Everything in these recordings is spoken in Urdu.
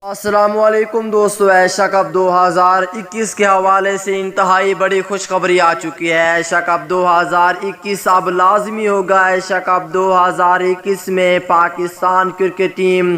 السلام علیکم دوستو، ایشیا کپ 2021 کے حوالے سے انتہائی بڑی خوشخبری آ چکی ہے۔ ایشیا کپ 2021 اب لازمی ہوگا۔ ایشیا کپ 2021 میں پاکستان کرکٹ ٹیم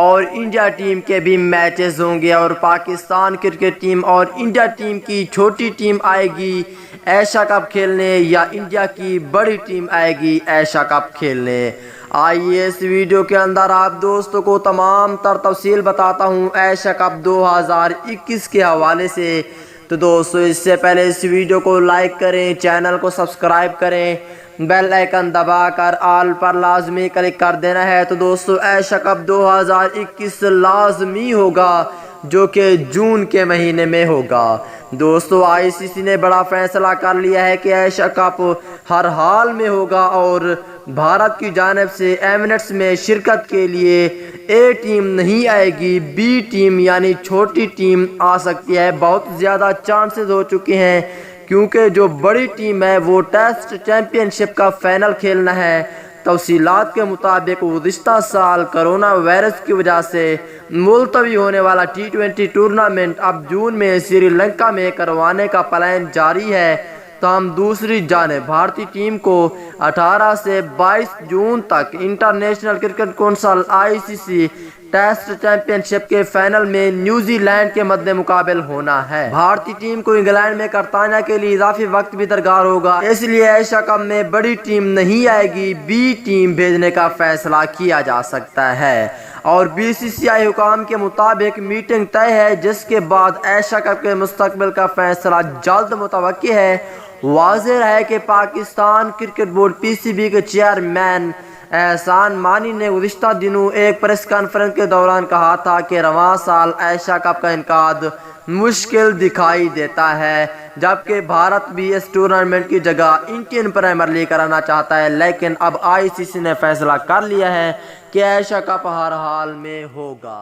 اور انڈیا ٹیم کے بھی میچز ہوں گے، اور پاکستان کرکٹ ٹیم اور انڈیا ٹیم کی چھوٹی ٹیم آئے گی ایشیا کپ کھیلنے، یا انڈیا کی بڑی ٹیم آئے گی ایشیا کپ کھیلنے۔ آئیے اس ویڈیو کے اندر آپ دوستوں کو تمام تر تفصیل بتاتا ہوں ایشیا کپ 2021 کے حوالے سے۔ تو دوستو اس سے پہلے اس ویڈیو کو لائک کریں، چینل کو سبسکرائب کریں، بیل آئیکن دبا کر آل پر لازمی کلک کر دینا ہے۔ تو دوستو ایشیا کپ 2021 لازمی ہوگا، جو کہ جون کے مہینے میں ہوگا۔ دوستو آئی سی سی نے بڑا فیصلہ کر لیا ہے کہ ایشیا کپ ہر حال میں ہوگا، اور بھارت کی جانب سے ایمنٹس میں شرکت کے لیے اے ٹیم نہیں آئے گی، بی ٹیم یعنی چھوٹی ٹیم آ سکتی ہے۔ بہت زیادہ چانسز ہو چکے ہیں، کیونکہ جو بڑی ٹیم ہے وہ ٹیسٹ چیمپئن شپ کا فائنل کھیلنا ہے۔ تفصیلات کے مطابق گزشتہ سال کرونا وائرس کی وجہ سے ملتوی ہونے والا T20 ٹورنامنٹ اب جون میں سری لنکا میں کروانے کا پلان جاری ہے۔ تاہم دوسری جانب بھارتی ٹیم کو 18 سے 22 جون تک international cricket council ICC test championship کے فائنل میں نیوزی لینڈ کے مد مقابل ہونا ہے۔ بھارتی ٹیم کو انگلینڈ میں کرتانیہ کے لیے اضافی وقت بھی درکار ہوگا، اس لیے ایشیا کپ میں بڑی ٹیم نہیں آئے گی، بی ٹیم بھیجنے کا فیصلہ کیا جا سکتا ہے۔ اور BCCI حکام کے مطابق میٹنگ طے ہے، جس کے بعد ایشیا کپ کے مستقبل کا فیصلہ جلد متوقع ہے۔ واضح ہے کہ پاکستان کرکٹ بورڈ PCB کے چیئرمین احسان مانی نے گزشتہ دنوں ایک پریس کانفرنس کے دوران کہا تھا کہ رواں سال ایشیا کپ کا انعقاد مشکل دکھائی دیتا ہے، جبکہ بھارت بھی اس ٹورنامنٹ کی جگہ انڈین پریمیئر لیگ کرانا چاہتا ہے۔ لیکن اب ICC نے فیصلہ کر لیا ہے کہ ایشیا کپ ہر حال میں ہوگا۔